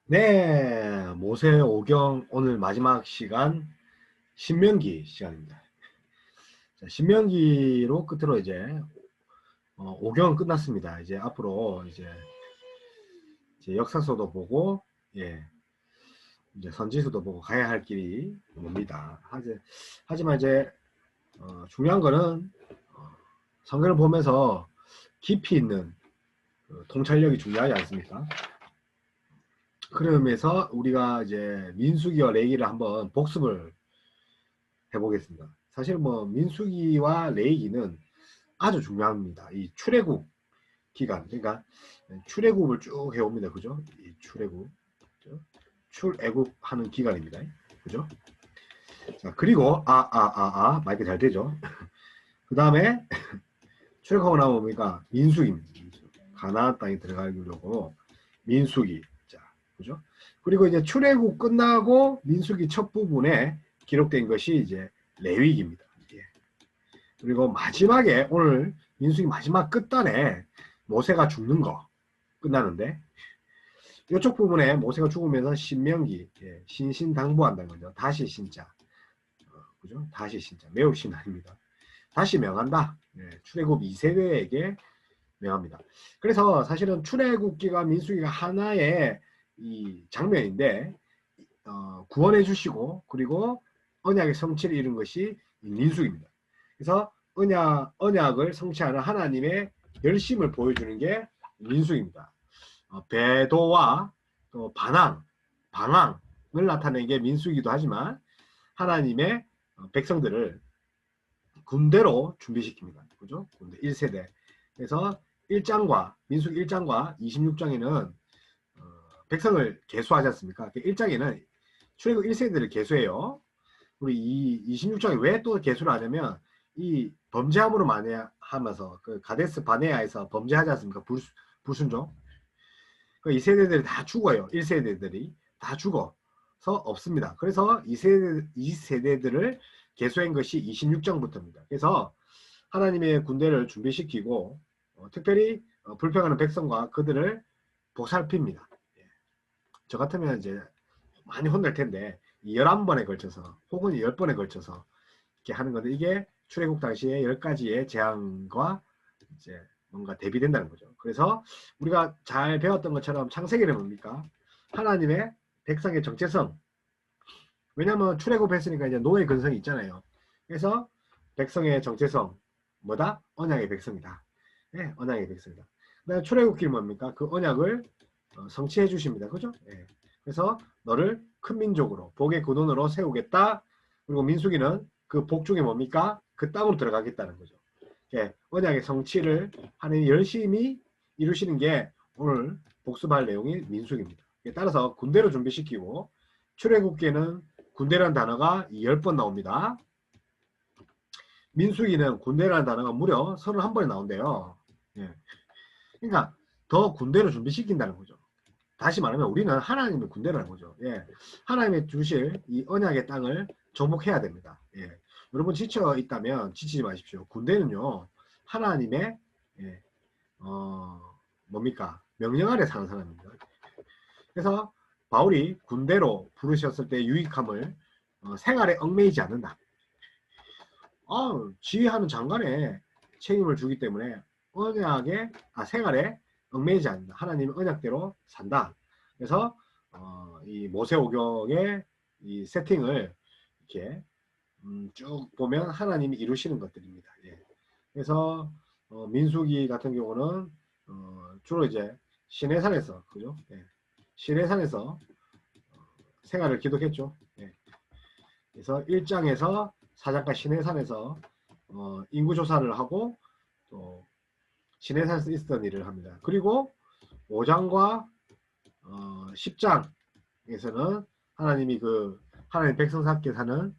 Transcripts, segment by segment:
네, 모세 오경 오늘 마지막 시간 신명기 시간입니다. 자, 신명기로 끝으로 이제 오경은 끝났습니다. 이제 앞으로 이제 역사서도 보고 예, 이제 선지서도 보고 가야 할 길이 멉니다. 하지만 이제 중요한 거는 어, 성경을 보면서 깊이 있는 통찰력이 중요하지 않습니까? 그러면서 우리가 이제 민수기와 레위기를 한번 복습을 해보겠습니다. 사실 뭐 민수기와 레위기는 아주 중요합니다. 이 출애굽 기간, 그러니까 출애굽을 쭉 해옵니다. 그죠? 이 출애굽, 그죠? 출애굽하는 기간입니다. 그죠? 자, 그리고 마이크 잘 되죠? 그 다음에 출애굽하고 나면 뭡니까? 민수기입니다. 민수기. 가나안 땅에 들어가려고 민수기. 자, 그죠? 그리고 이제 출애굽 끝나고 민수기 첫 부분에 기록된 것이 이제 레위기입니다. 예. 그리고 마지막에 오늘 민수기 마지막 끝단에 모세가 죽는 거 끝나는데 이쪽 부분에 모세가 죽으면서 신명기 예, 신신당부한다는 거죠. 다시 신자 그죠? 다시 신자 매우 신아닙니다. 다시 명한다. 예, 출애굽 2세대에게 명합니다. 그래서 사실은 출애굽기가 민수기가 하나의 이 장면인데 구원해 주시고 그리고 언약의 성취를 이룬 것이 민수기입니다. 그래서 언약을 성취하는 하나님의 열심을 보여주는 게 민수기입니다. 배도와 또 방황을 나타내는 게 민수기도 하지만 하나님의 백성들을 군대로 준비시킵니다. 그죠? 군대 1세대. 그래서 1장과 민수기 1장과 26장에는 백성을 계수하지 않습니까? 1장에는 출애굽 1세대를 계수해요. 우리 이 26장에 왜 또 계수를 하냐면 이 범죄함으로 만회하면서 그 가데스 바네아에서 범죄하지 않습니까? 불순종. 그 2세대들이 다 죽어요. 1세대들이 다 죽어서 없습니다. 그래서 2세대들을 계수한 것이 26장부터입니다. 그래서 하나님의 군대를 준비시키고 특별히 불평하는 백성과 그들을 보살핍니다. 저 같으면 이제 많이 혼날 텐데 11번에 걸쳐서 혹은 10번에 걸쳐서 이렇게 하는 건데 이게 출애굽 당시에 10가지의 재앙과 이제 뭔가 대비된다는 거죠. 그래서 우리가 잘 배웠던 것처럼 창세기는 뭡니까? 하나님의 백성의 정체성. 왜냐하면 출애굽했으니까 이제 노예 근성이 있잖아요. 그래서 백성의 정체성 뭐다? 언약의 백성이다. 네, 언약의 백성이다. 그다음에 출애굽기는 뭡니까? 그 언약을 성취해 주십니다. 그죠? 네. 그래서 너를 큰 민족으로 복의 근원으로 세우겠다. 그리고 민수기는 그 복 중에 뭡니까? 그 땅으로 들어가겠다는 거죠. 예, 언약의 성취를 하는 열심히 이루시는 게 오늘 복습할 내용이 민수기입니다. 따라서 군대로 준비시키고 출애굽기에는 군대라는 단어가 10번 나옵니다. 민수기는 군대라는 단어가 무려 31번에 나온대요. 예. 그러니까 더 군대로 준비시킨다는 거죠. 다시 말하면 우리는 하나님의 군대라는 거죠. 예. 하나님의 주실 이 언약의 땅을 정복해야 됩니다. 예. 여러분 지쳐 있다면 지치지 마십시오. 군대는요 하나님의 예, 뭡니까 명령 아래 사는 사람입니다. 그래서 바울이 군대로 부르셨을 때 유익함을 생활에 얽매이지 않는다. 지휘하는 장관에 책임을 주기 때문에 언약에 생활에 얽매이지 않는다. 하나님의 언약대로 산다. 그래서 이 모세오경의 이 세팅을 이렇게 쭉 보면 하나님이 이루시는 것들입니다. 예. 그래서 민수기 같은 경우는 주로 이제 시내산에서 그죠? 예. 시내산에서 생활을 기록했죠. 예. 그래서 1장에서 4장까지 시내산에서 인구 조사를 하고 또 시내산에서 있었던 일을 합니다. 그리고 5장과 10장에서는 하나님이 그 하나님 백성답게 사는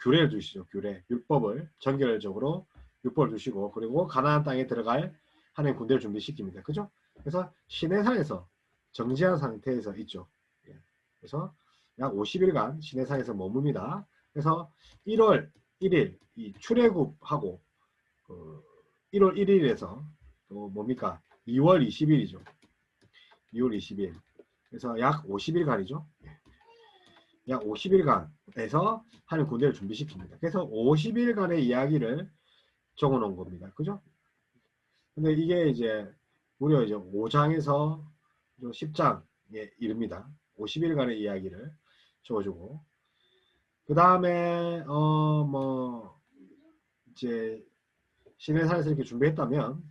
규례를 주시죠. 규례, 율법을 전결적으로 율법을 주시고 그리고 가나안 땅에 들어갈 하나님 군대를 준비시킵니다. 그죠? 그래서 시내산에서 정지한 상태에서 있죠. 예. 그래서 약 50일간 시내산에서 머뭅니다. 그래서 1월 1일 이 출애굽하고 1월 1일에서 또 뭡니까? 2월 20일이죠. 2월 20일. 그래서 약 50일간이죠. 약 50일간에서 하는 군대를 준비시킵니다. 그래서 50일간의 이야기를 적어 놓은 겁니다. 그죠? 근데 이게 이제 무려 이제 5장에서 10장에 이릅니다. 50일간의 이야기를 적어주고, 그 다음에 뭐 이제 시내산에서 이렇게 준비했다면,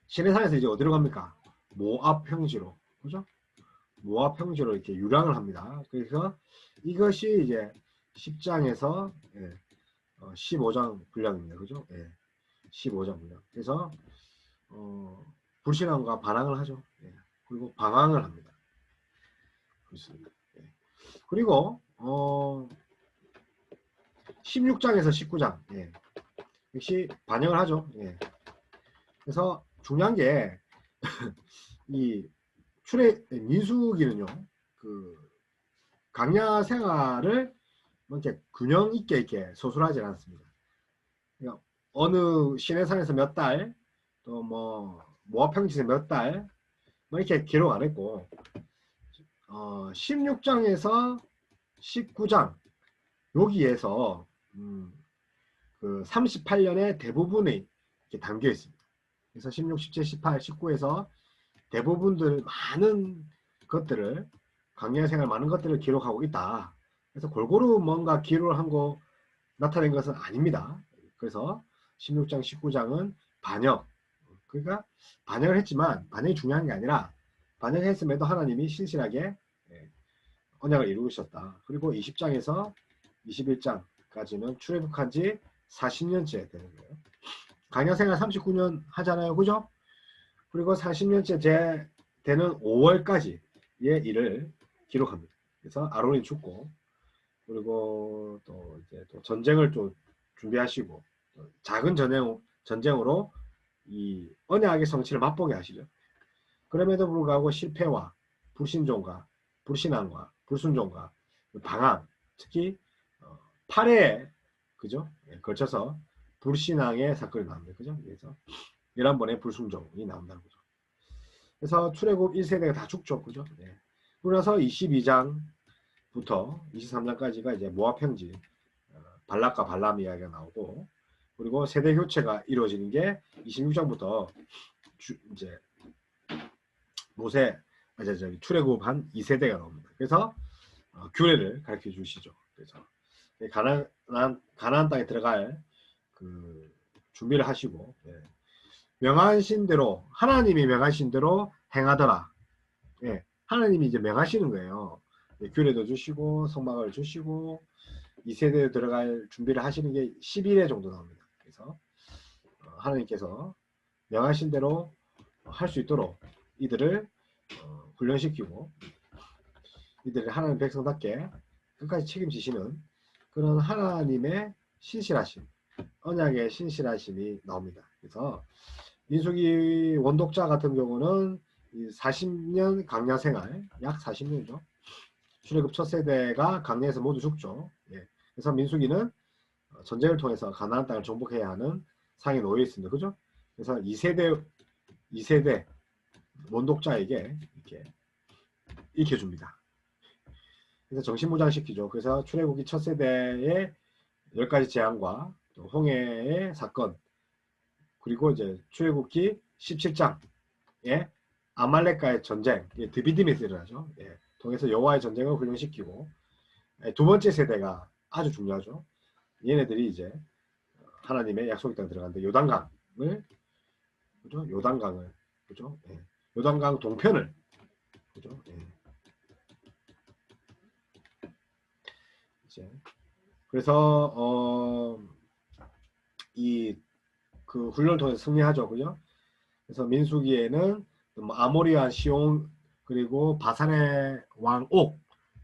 시내산에서 이제 어디로 갑니까? 모압 평지로, 그죠? 모압 평지로 이렇게 유랑을 합니다. 그래서 이것이 이제 10장에서 15장 분량입니다. 그죠? 15장 분량. 그래서 불신앙과 반항을 하죠. 그리고 방황을 합니다. 그렇습니다. 그리고 16장에서 19장 역시 반영을 하죠. 그래서 중요한 게 이 민수기는요, 그 강야 생활을 뭐 이렇게 균형 있게 이렇게 서술하지 않습니다. 그러니까 어느 시내산에서 몇 달, 또 뭐 모압평지에서 몇 달, 뭐 이렇게 기록 안 했고, 16장에서 19장 여기에서 그 38년의 대부분이 이렇게 담겨 있습니다. 그래서 16, 17, 18, 19에서 대부분들 많은 것들을 강야 생활 많은 것들을 기록하고 있다. 그래서 골고루 뭔가 기록을 한 거 나타낸 것은 아닙니다. 그래서 16장, 19장은 반역. 그러니까 반역을 했지만 반역이 중요한 게 아니라 반역했음에도 하나님이 신실하게 언약을 이루셨다. 그리고 20장에서 21장까지는 출애굽한 지 40년째 되는 거예요. 강야 생활 39년 하잖아요. 그죠? 그리고 40년째 되는 5월까지의 일을 기록합니다. 그래서 아론이 죽고, 그리고 또 이제 또 전쟁을 또 준비하시고, 작은 전쟁으로 이 언약의 성취를 맛보게 하시죠. 그럼에도 불구하고 실패와 불신종과 불신앙과 불순종과 방황, 특히 8회에 그죠? 걸쳐서 불신앙의 사건이 나옵니다. 그죠? 그래서 11번의 불순종이 나온다는 거죠. 그래서 출애굽 1세대가 다 죽죠. 그죠? 그러서 22장부터 23장까지가 이제 모압 평지, 발락과 발람 이야기가 나오고, 그리고 세대 교체가 이루어지는 게 26장부터 이제 출애굽한 2세대가 나옵니다. 그래서 규례를 가르쳐 주시죠. 그래서 가나안 땅에 들어갈 그 준비를 하시고, 명하신 대로 하나님이 명하신 대로 행하더라. 하나님이 이제 명하시는 거예요. 규례도 주시고 성막을 주시고 2세대에 들어갈 준비를 하시는 게 11회 정도 나옵니다. 그래서 하나님께서 명하신 대로 할 수 있도록 이들을 훈련시키고 이들을 하나님 백성답게 끝까지 책임지시는 그런 하나님의 신실하심, 언약의 신실하심이 나옵니다. 그래서 민수기 원독자 같은 경우는 40년 강야 생활, 약 40년이죠. 출애굽 첫 세대가 강야에서 모두 죽죠. 그래서 민수기는 전쟁을 통해서 가나안 땅을 정복해야 하는 상에 놓여 있습니다. 그죠? 그래서 2세대 원독자에게 이렇게 익혀줍니다. 그래서 정신무장시키죠. 그래서 출애굽기 첫 세대의 10가지 재앙과 또 홍해의 사건, 그리고 이제 출애굽기 17장에 아말렉과의 전쟁, 드비딤이 일어나죠. 통해서 여호와의 전쟁을 훈련시키고, 두 번째 세대가 아주 중요하죠. 얘네들이 이제 하나님의 약속의 땅에 들어가는데 요단강을, 그죠? 요단강을, 그죠? 요단강 동편을, 그죠? 이제 그래서 이 그 훈련을 통해서 승리하죠. 그죠? 그래서 민수기에는 아모리와 시온, 그리고 바산의 왕 옥,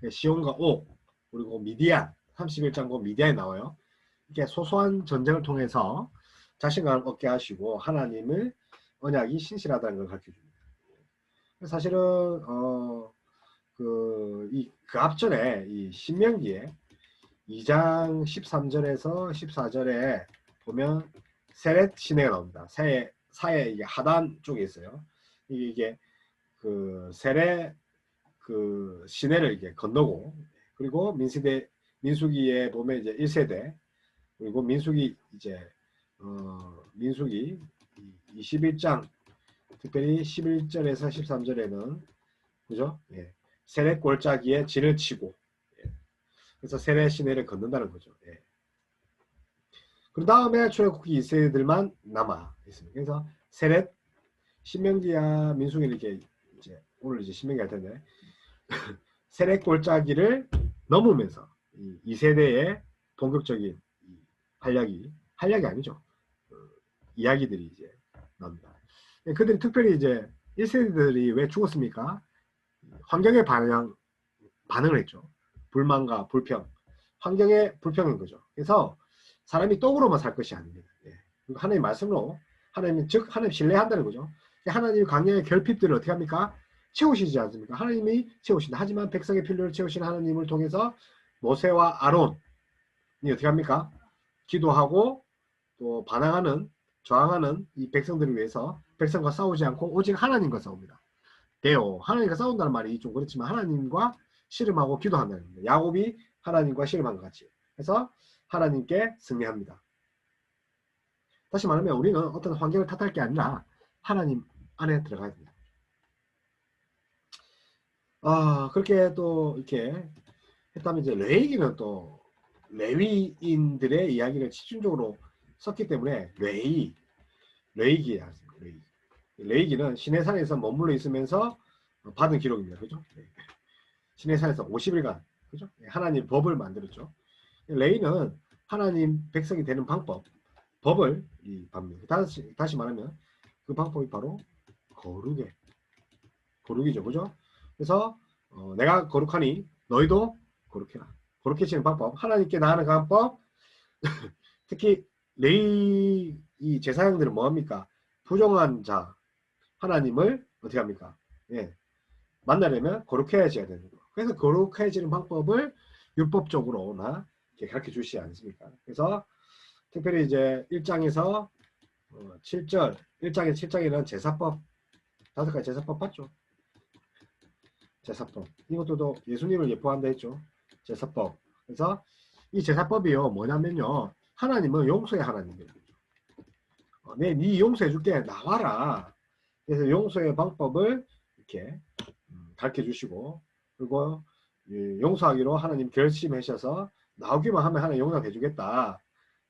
시온과 옥, 그리고 미디안, 31장고 미디안이 나와요. 이렇게 소소한 전쟁을 통해서 자신감을 얻게 하시고 하나님을 언약이 신실하다는 걸 가르쳐 줍니다. 사실은 그 앞전에 이 신명기에 2장 13절에서 14절에 보면 세렛 시내가 나옵니다. 사해 이게 하단 쪽에 있어요. 이게 그 세례 그 시내를 이렇게 건너고, 그리고 민수기에 보면 이제 1세대, 그리고 민수기 이제 민수기 21장 특별히 11절에서 13절에는 그죠? 예. 세례 골짜기에 진을 치고, 예. 그래서 세례 시내를 걷는다는 거죠. 예. 그 다음에 출애굽기 2세들만 남아 있습니다. 그래서 세례 신명기야 민수기 이렇게 이제 오늘 이제 신명기 할 텐데 세례 골짜기를 넘으면서 이 2세대의 본격적인 한량이 아니죠. 이야기들이 이제 나옵니다. 그들이 특별히 이제 1세대들이 왜 죽었습니까? 환경에 반응을 했죠. 불만과 불평. 환경의 불평인 거죠. 그래서 사람이 떡으로만 살 것이 아닙니다. 예. 하나님 말씀으로 하나님 신뢰한다는 거죠. 하나님 강령의 결핍들을 어떻게 합니까? 채우시지 않습니까? 하나님이 채우신다. 하지만 백성의 필요를 채우시는 하나님을 통해서 모세와 아론이 어떻게 합니까? 기도하고 또 반항하는 저항하는 이 백성들을 위해서 백성과 싸우지 않고 오직 하나님과 싸웁니다. 하나님과 싸운다는 말이 좀 그렇지만 하나님과 씨름하고 기도한다는 겁니다. 야곱이 하나님과 씨름한 것 같이. 그래서 하나님께 승리합니다. 다시 말하면 우리는 어떤 환경을 탓할 게 아니라 하나님 안에 들어가야 됩니다. 그렇게 또 이렇게 했다면 이제 레위기는 또 레위인들의 이야기를 집중적으로 썼기 때문에 레위기야. 레위기는 시내산에서 머물러 있으면서 받은 기록입니다. 그죠? 시내산에서 50일간 그죠? 하나님 법을 만들었죠. 레위는 하나님 백성이 되는 법을 받습니다. 다시 말하면 그 방법이 바로 거룩이죠. 그죠? 그래서 내가 거룩하니 너희도 거룩해라. 거룩해지는 방법, 하나님께 나아가는 방법. 특히 레위 이 제사장들은 뭐합니까? 부정한 자 하나님을 어떻게 합니까? 예, 만나려면 거룩해져야 되는 거. 그래서 거룩해지는 방법을 율법적으로나 가르쳐 주시지 않습니까? 그래서 특별히 이제 1장에서 7절 1장에서 7장에는 제사법 5가지 제사법 봤죠? 제사법. 이것도 예수님을 예포한다 했죠. 제사법. 그래서 이 제사법이요 뭐냐면요 하나님은 용서의 하나님이에요. 네 용서해 줄게 나와라. 그래서 용서의 방법을 이렇게 가르쳐 주시고, 그리고 용서하기로 하나님 결심하셔서 나오기만 하면 하나님 용서해 주겠다.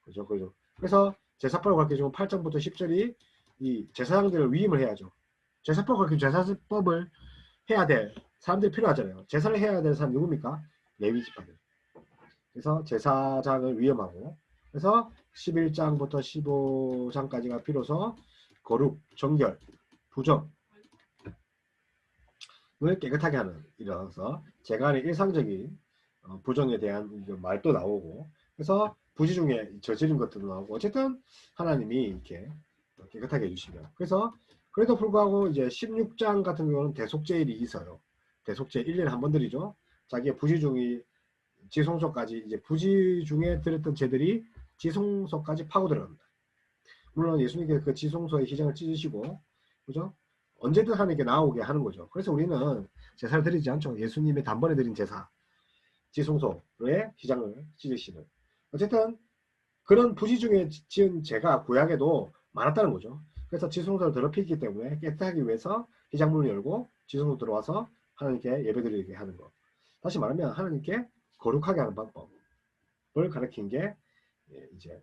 그죠? 그래서 제사법을 가르쳐 주고 8장부터 10절이 이 제사장들을 위임을 해야죠. 제사법을 가르쳐 제사법을 해야 될 사람들이 필요하잖아요. 제사를 해야 될 사람 누굽니까? 레위 지파들. 그래서 제사장을 위임하고, 그래서 11장부터 15장까지가 비로소 거룩, 정결, 부정을 깨끗하게 하는 일이라서 제간의 일상적인 부정에 대한 말도 나오고, 그래서 부지 중에 저지른 것들도 나오고, 어쨌든 하나님이 이렇게 깨끗하게 해주시면, 그래서 그래도 불구하고 이제 16장 같은 경우는 대속죄일이 있어요. 대속죄 1년에 한 번 드리죠. 자기의 부지 중이 지성소까지 이제 부지 중에 들었던 죄들이 지성소까지 파고 들어갑니다. 물론 예수님께서 그 지성소의 희장을 찢으시고, 그죠? 언제든 하나님께 나오게 하는 거죠. 그래서 우리는 제사를 드리지 않죠. 예수님의 단번에 드린 제사, 지성소의 희장을 찢으시는. 어쨌든 그런 부지 중에 지은 죄가 구약에도 많았다는 거죠. 그래서 지성소를 더럽히기 때문에 깨끗하기 위해서 희장문을 열고 지성소 들어와서 하나님께 예배드리게 하는 것. 다시 말하면 하나님께 거룩하게 하는 방법을 가르친 게 이제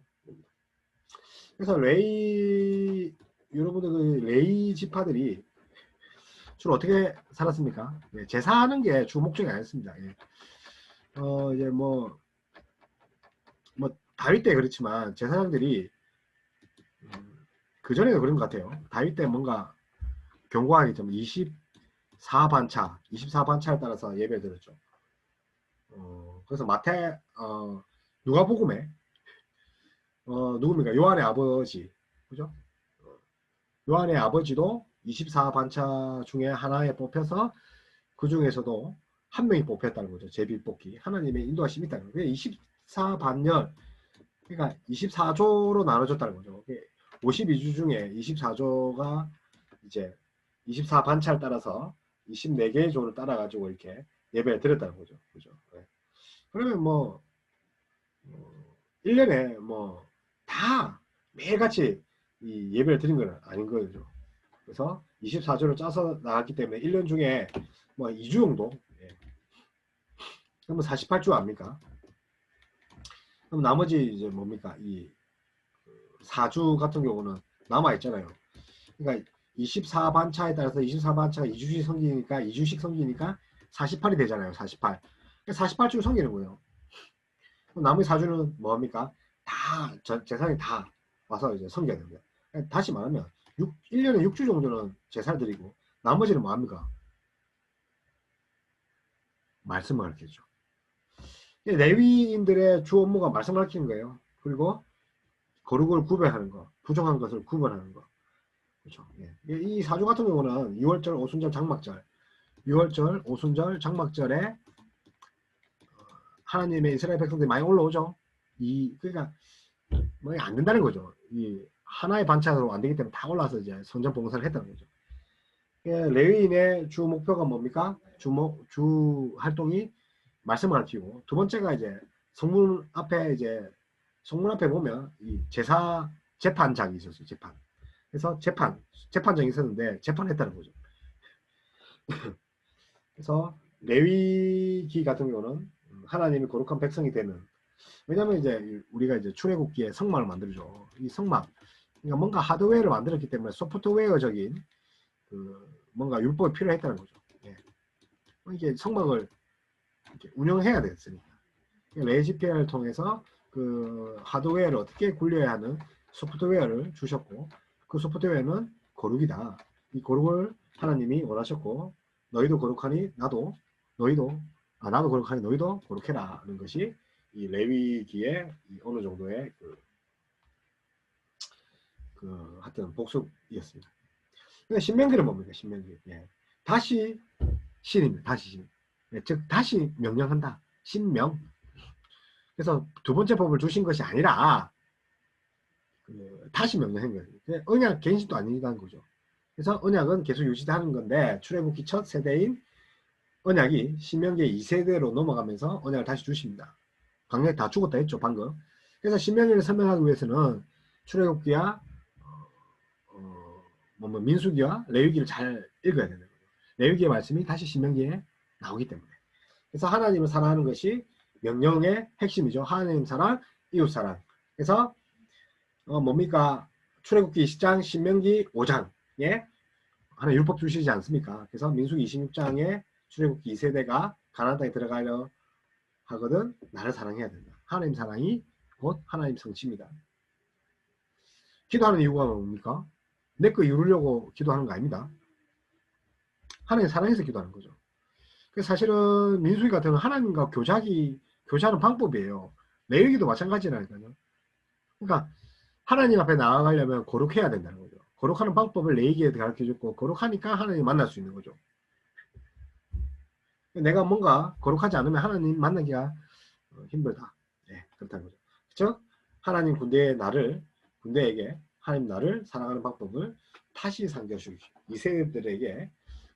그래서 여러분들 그 레위 지파들이 주로 어떻게 살았습니까? 제사하는 게 주 목적이 아니었습니다. 이제 뭐 다윗 때 그렇지만 제사장들이 그 전에도 그런 것 같아요. 다윗 때 뭔가 경고하기 좀 24반차에 따라서 예배 드렸죠. 그래서 누가복음에 누굽니까? 요한의 아버지, 그죠? 요한의 아버지도 24반차 중에 하나에 뽑혀서 그 중에서도 한 명이 뽑혔다는 거죠. 제비 뽑기. 하나님의 인도하심이 있다는 거예요. 24반열, 그러니까 24조로 나눠졌다는 거죠. 52주 중에 24조가 이제 24 반차를 따라서 24개의 조를 따라 가지고 이렇게 예배를 드렸다는 거죠. 그죠? 네. 그러면 뭐 1년에 뭐 다 매일같이 이 예배를 드린 건 아닌 거죠. 그래서 24조를 짜서 나갔기 때문에 1년 중에 뭐 2주 정도. 예. 그러면 48주 아닙니까? 그럼 나머지 이제 뭡니까? 이 4주 같은 경우는 남아 있잖아요. 그러니까 24반차에 따라서 24반차가 2주씩 성기니까 2주씩 성기니까 48이 되잖아요. 48. 48주를 성기는 거예요. 그럼 나머지 4주는 뭐합니까? 다 제사장이 다 와서 이제 성겨야 됩니다. 다시 말하면 1년에 6주 정도는 제사를 드리고 나머지는 뭐합니까? 말씀을 가르치죠. 레위인들의 주 업무가 말씀을 가르치는 거예요. 그리고 거룩을 구별하는 거, 부정한 것을 구별하는 거. 그렇죠. 예. 이 사주 같은 경우는 6월절, 오순절, 장막절, 6월절, 오순절, 장막절에 하나님의 이스라엘 백성들이 많이 올라오죠. 그러니까 뭐 안 된다는 거죠. 이 하나의 반차로 안 되기 때문에 다 올라서 이제 성전 봉사를 했다는 거죠. 예, 레위인의 주 목표가 뭡니까? 주 활동이 말씀을 가르치고, 두 번째가 이제 성문 앞에 보면 이 제사 재판장이 있었어요. 재판. 그래서 재판장이 있었는데 재판했다는 거죠. 그래서 레위기 같은 경우는 하나님이 거룩한 백성이 되는, 왜냐면 이제 우리가 이제 출애굽기에 성막을 만들죠. 이 성막, 그러니까 뭔가 하드웨어를 만들었기 때문에 소프트웨어적인 뭔가 율법이 필요했다는 거죠. 예. 이게 성막을 이렇게 운영해야 됐으니까. 레지피아를 통해서 그 하드웨어를 어떻게 굴려야 하는 소프트웨어를 주셨고, 그 소프트웨어는 거룩이다. 이 거룩을 하나님이 원하셨고, 너희도 거룩하니 나도 거룩하니 너희도 거룩해라는 것이 이 레위기의 어느 정도의 하여튼 복습이었습니다. 그러니까 신명기는 뭡니까? 신명기. 예. 다시 신입니다. 다시 신. 예, 즉 다시 명령한다. 신명. 그래서 두 번째 법을 주신 것이 아니라 다시 명령한 거예요. 언약 갱신도 아니라는 거죠. 그래서 언약은 계속 유지하는 건데 출애굽기 첫 세대인 언약이 신명기 2세대로 넘어가면서 언약을 다시 주십니다. 강력히 다 죽었다 했죠 방금. 그래서 신명기를 설명하기 위해서는 출애굽기와 민수기와 레위기를 잘 읽어야 되는 거예요. 레위기의 말씀이 다시 신명기에 나오기 때문에. 그래서 하나님을 사랑하는 것이 명령의 핵심이죠. 하나님 사랑, 이웃 사랑. 그래서 뭡니까? 출애굽기 20장, 신명기 5장에 하나 율법 주시지 않습니까? 그래서 민수기 26장에 출애굽기 2세대가 가나안 땅에 들어가려 하거든 나를 사랑해야 된다. 하나님 사랑이 곧 하나님 성취입니다. 기도하는 이유가 뭡니까? 내 거 이루려고 기도하는 거 아닙니다. 하나님 사랑해서 기도하는 거죠. 그래서 사실은 민수기 같은 경우는 하나님과 교제하는 방법이에요. 레위기도 마찬가지라니까요. 그러니까 하나님 앞에 나아가려면 거룩해야 된다는 거죠. 거룩하는 방법을 레위기에 가르쳐줬고, 거룩하니까 하나님 만날 수 있는 거죠. 내가 뭔가 거룩하지 않으면 하나님 만나기가 힘들다. 네, 그렇다는 거죠. 즉 하나님 군대에게 하나님 나를 사랑하는 방법을 다시 상기하시고 이 세대들에게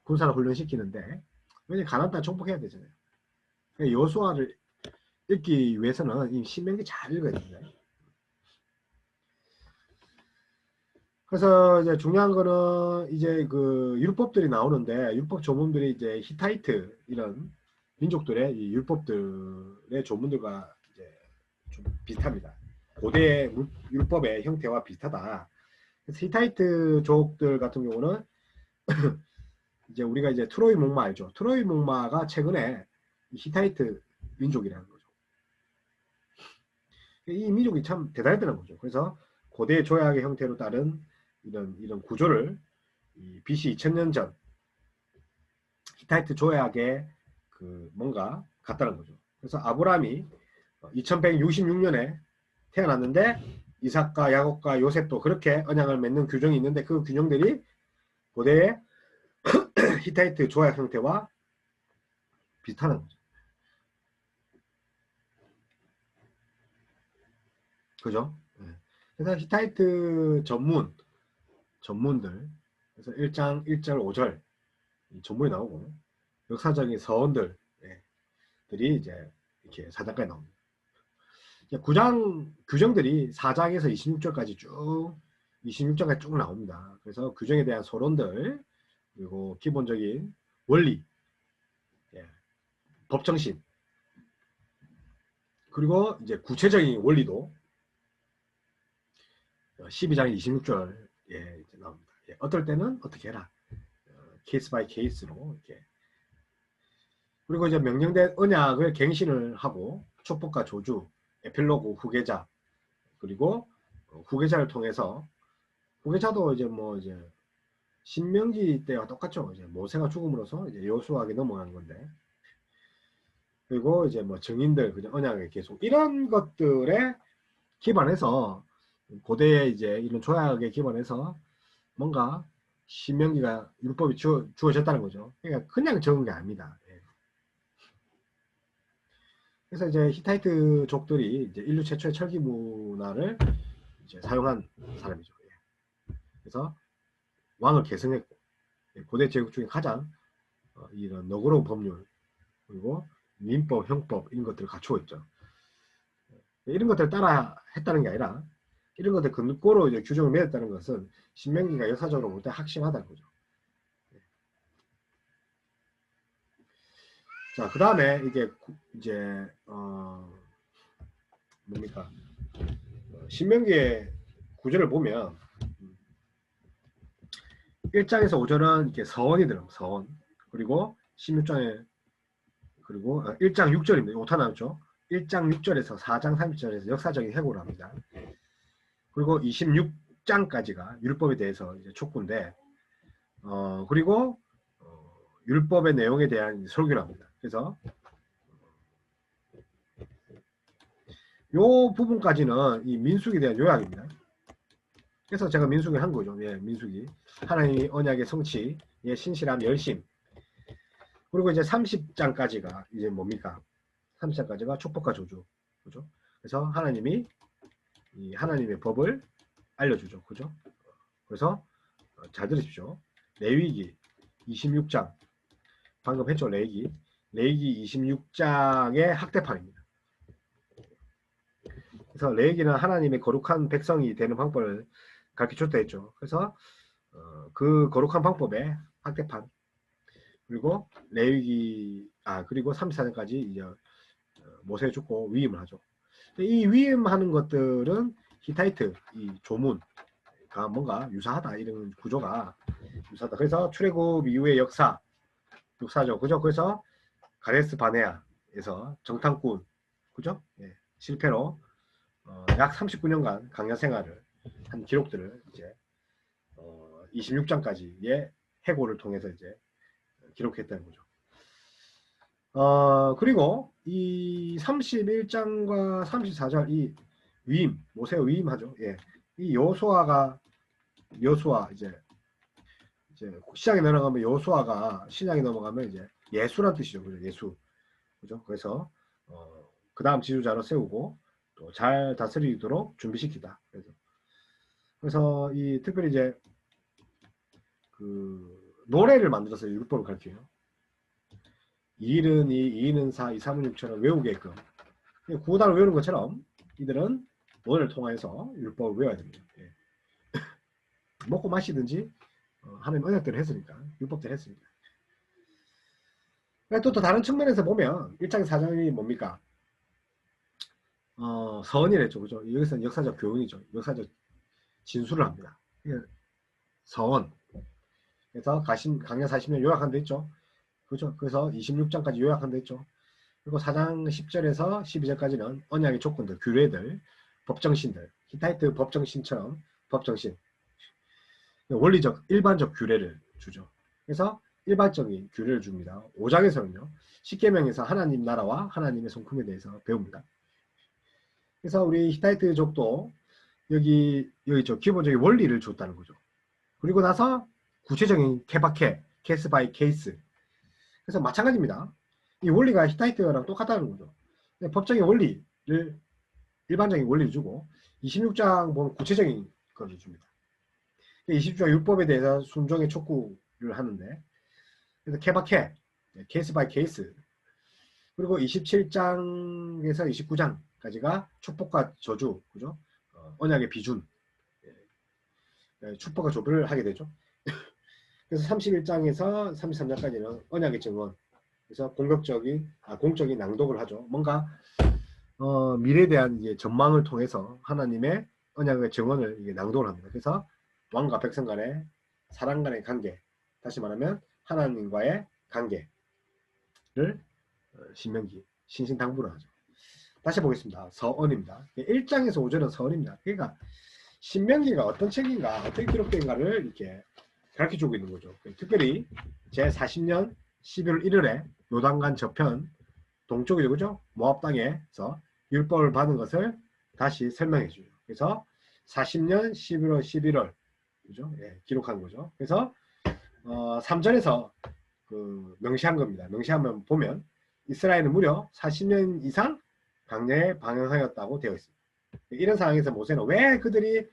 군사를 훈련시키는데, 왜냐면 가나안 땅 정복해야 되잖아요. 여호수아를 읽기 위해서는 이 신명기 잘 읽어야 됩니다. 그래서 이제 중요한 거는 이제 그 율법들이 나오는데, 율법 조문들이 이제 히타이트 이런 민족들의 이 율법들의 조문들과 이제 좀 비슷합니다. 고대 율법의 형태와 비슷하다. 그래서 히타이트족들 같은 경우는 이제 우리가 이제 트로이 목마 알죠? 트로이 목마가 최근에 히타이트 민족이라는 거죠. 이 민족이 참 대단했다는 거죠. 그래서 고대 조약의 형태로 따른 이런 구조를 BC 2000년 전 히타이트 조약에 뭔가 같다는 거죠. 그래서 아브라함이 2166년에 태어났는데 이삭과 야곱과 요셉도 그렇게 언약을 맺는 규정이 있는데, 그 규정들이 고대의 히타이트 조약 형태와 비슷하는 거죠. 그죠? 그래서 히타이트 전문들, 그래서 1장 1절 5절 전문이 나오고 역사적인 서원들이 이제 이렇게 4장까지 나옵니다. 규정들이 4장에서 26절까지 쭉 26장까지 쭉 나옵니다. 그래서 규정에 대한 서론들 그리고 기본적인 원리, 법정신 그리고 이제 구체적인 원리도 12장 26절에 나옵니다. 어떨 때는 어떻게 해라. 케이스 바이 케이스로 이렇게. 그리고 이제 명령된 언약을 갱신을 하고 축복과 저주, 에필로그 후계자 그리고 후계자를 통해서 후계자도 이제 뭐 이제 신명기 때와 똑같죠. 이제 모세가 죽음으로써 이제 여호수아에게 넘어가는 건데. 그리고 이제 뭐 증인들 그냥 언약의 계속 이런 것들에 기반해서 고대의 이제 이런 조약에 기반해서 뭔가 신명기가 율법이 주어졌다는 거죠. 그러니까 그냥 적은 게 아닙니다. 그래서 이제 히타이트족들이 이제 인류 최초의 철기 문화를 이제 사용한 사람이죠. 그래서 왕을 계승했고 고대 제국 중에 가장 이런 너그러운 법률 그리고 민법, 형법 이런 것들을 갖추고 있죠. 이런 것들을 따라 했다는 게 아니라 이런 것들 근거로 이제 규정을 맺었다는 것은 신명기가 역사적으로 볼 때 확실하다는 거죠. 자, 그 다음에 이제 뭡니까? 신명기의 구절을 보면 1장에서 5절은 이렇게 서원이 들어갑니다. 서원. 그리고 16장에 그리고 1장 6절입니다. 오타 나왔죠. 1장 6절에서 4장 30절에서 역사적인 해고를 합니다. 그리고 26장까지가 율법에 대해서 이제 촉구인데 그리고 율법의 내용에 대한 설교를 합니다. 그래서 요 부분까지는 이 민수기에 대한 요약입니다. 그래서 제가 민수기를 한 거죠. 민수기. 하나님의 언약의 성취, 신실함, 열심. 그리고 이제 30장까지가 이제 뭡니까? 30장까지가 축복과 저주. 그죠? 그래서 하나님이 이 하나님의 법을 알려주죠. 그죠? 그래서 잘 들으십시오. 레위기 26장. 방금 했죠. 레위기 26장의 학대판입니다. 그래서 레위기는 하나님의 거룩한 백성이 되는 방법을 가르쳐줬다 했죠. 그래서 그 거룩한 방법의 학대판 그리고 그리고 34장까지 이제 모세 죽고 위임을 하죠. 이 위임하는 것들은 히타이트 이 조문과 뭔가 유사하다 이런 구조가 유사하다. 그래서 출애굽 이후의 역사죠. 그죠? 그래서 가데스 바네아에서 정탐꾼 그죠? 실패로 약 39년간 강야 생활을 한 기록들을 이제 26장까지의 해고를 통해서 이제 기록했다는 거죠. 그리고 이 31장과 34절 이 위임, 모세의 위임하죠. 이 여호수아 이제 시장에 넘어가면 여호수아가 신약에 넘어가면 이제 예수란 뜻이죠. 그죠? 예수. 그죠? 그래서 그 다음 지도자로 세우고 또 잘 다스리도록 준비시키다. 그래서 이 특별히 이제 그 노래를 만들어서 율법을 가르쳐요. 2일은 2, 2는 4, 2, 3은 6처럼 외우게끔 구호단을 외우는 것처럼 이들은 노래를 통해서 율법을 외워야 됩니다. 먹고 마시든지 하나님 언약들을 했으니까 율법들을 했으니까. 또 다른 측면에서 보면 1장 4장이 뭡니까? 서원이랬죠. 그죠? 여기서는 역사적 교훈이죠. 역사적 진술을 합니다. 서원. 그래서 강야 40년 요약한 데 있죠. 그죠? 그래서 26장까지 요약한 데 있죠. 그리고 4장 10절에서 12절까지는 언약의 조건들, 규례들, 법정신들, 히타이트 법정신처럼 법정신, 원리적, 일반적 규례를 주죠. 그래서 일반적인 규례를 줍니다. 5장에서는요. 10계명에서 하나님 나라와 하나님의 성품에 대해서 배웁니다. 그래서 우리 히타이트족도 여기 저 기본적인 원리를 줬다는 거죠. 그리고 나서 구체적인 케이스 바이 케이스. 그래서 마찬가지입니다. 이 원리가 히타이트랑 똑같다는 거죠. 법적인 원리를 일반적인 원리를 주고 26장 보면 구체적인 것을 줍니다. 20조 율법에 대해서 순종의 촉구를 하는데, 그래서 케바케, 케이스 바이 케이스. 그리고 27장에서 29장까지가 축복과 저주, 그죠? 언약의 비준, 축복과 조를 하게 되죠. 그래서 31장에서 33장까지는 언약의 증언. 그래서 공적인 낭독을 하죠. 뭔가 미래에 대한 이제 전망을 통해서 하나님의 언약의 증언을 이게 낭독을 합니다. 그래서 왕과 백성 간의 사람 간의 관계, 다시 말하면 하나님과의 관계를 신명기, 신신당부를 하죠. 다시 보겠습니다. 서언입니다. 1장에서 5절은 서언입니다. 그러니까 신명기가 어떤 책인가, 어떻게 기록된가를 이렇게 가르쳐주고 있는 거죠. 특별히 제40년 11월 1일에 요단강 저편 동쪽이죠, 그죠? 모압 땅에서 율법을 받은 것을 다시 설명해 주죠. 그래서 40년 11월 11월, 그죠? 예, 기록한 거죠. 그래서 3절에서 그 명시한 겁니다. 명시하면 보면 이스라엘은 무려 40년 이상 광야에 방황하였다고 되어 있습니다. 이런 상황에서 모세는 왜 그들이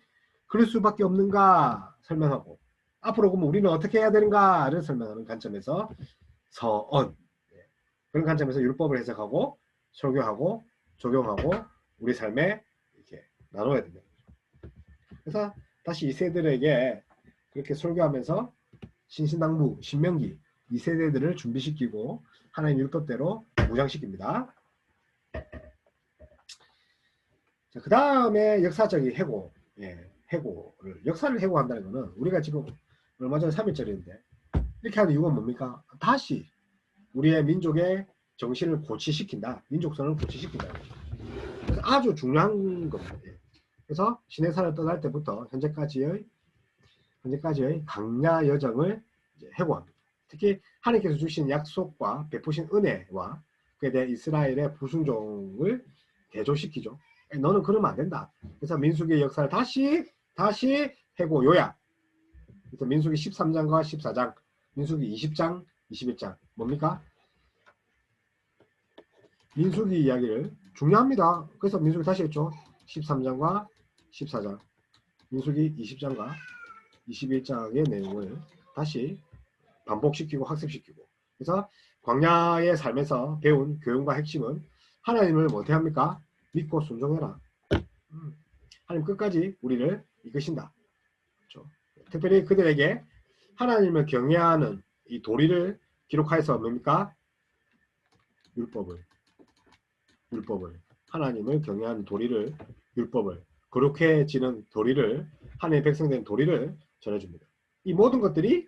그럴 수밖에 없는가 설명하고, 앞으로 그러면 우리는 어떻게 해야 되는가를 설명하는 관점에서 서언, 그런 관점에서 율법을 해석하고 설교하고 적용하고 우리 삶에 이렇게 나눠야 된다. 그래서 다시 이 세대들에게 그렇게 설교하면서 신신당부, 신명기 이 세대들을 준비시키고 하나님 율법대로 무장시킵니다. 그 다음에 역사적인 해고, 해고를, 역사를 해고한다는 것은 우리가 지금 얼마 전에 3.1절인데 이렇게 하는 이유가 뭡니까? 다시 우리의 민족의 정신을 고취시킨다. 민족성을 고취시킨다. 그래서 아주 중요한 겁니다. 그래서 시내산을 떠날 때부터 현재까지의 광야 여정을 해고합니다. 특히 하나님께서 주신 약속과 베푸신 은혜와 그에 대해 이스라엘의 부순종을 대조시키죠. 너는 그러면 안 된다. 그래서 민수기의 역사를 다시 해고 요약. 그래서 민수기 13장과 14장, 민수기 20장, 21장 뭡니까? 민수기 이야기를 중요합니다. 그래서 민수기 다시 했죠. 13장과 14장, 민수기 20장과 21장의 내용을 다시 반복시키고 학습시키고, 그래서 광야의 삶에서 배운 교훈과 핵심은 하나님을 어떻게 합니까? 믿고 순종해라. 하나님 끝까지 우리를 이끄신다. 그렇죠? 특별히 그들에게 하나님을 경외하는 이 도리를 기록하여서 뭡니까? 율법을 하나님을 경외하는 도리를, 율법을, 거룩해지는 도리를, 하나님의 백성된 도리를 전해줍니다. 이 모든 것들이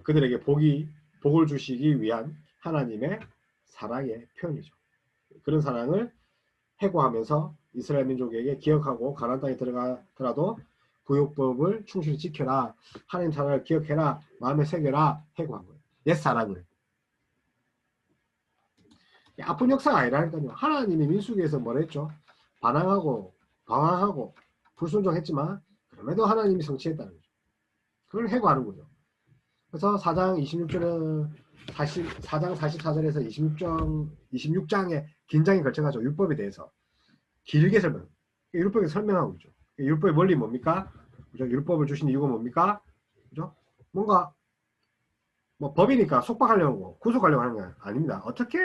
그들에게 복을 주시기 위한 하나님의 사랑의 표현이죠. 그런 사랑을 해고하면서 이스라엘 민족에게 기억하고 가나안 땅에 들어가더라도 그 율법을 충실히 지켜라, 하나님 사랑을 기억해라, 마음에 새겨라, 해고한 거예요. 옛 사랑을. 아픈 역사가 아니라니까요. 하나님이 민수기에서 뭐라 했죠? 반항하고 방황하고 불순종했지만 그럼에도 하나님이 성취했다는 거죠. 그걸 해고하는 거죠. 그래서 4장 26절은 4장 44절에서 26장의 긴장이 걸쳐가지고 율법에 대해서 길게 설명. 율법에 설명하고 있죠. 율법의 원리 뭡니까? 그죠? 율법을 주신 이유가 뭡니까? 그죠? 뭔가 뭐 법이니까 속박하려고 구속하려고 하는 게 아닙니다. 어떻게